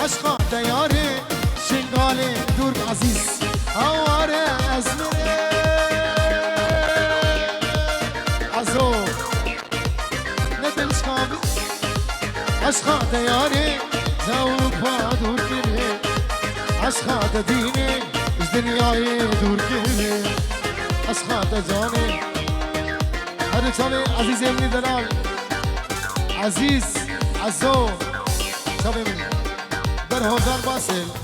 عشقا دیاره شنگال دور عزیز آواره از مره عزو ندلش کابی عشقا دیاره زاو پا دور کره عشقا دینه از دنیای دور کره عشقا جانه هر چاله عزیز امنی دلال عزیز عزو شبه من در هزار باسل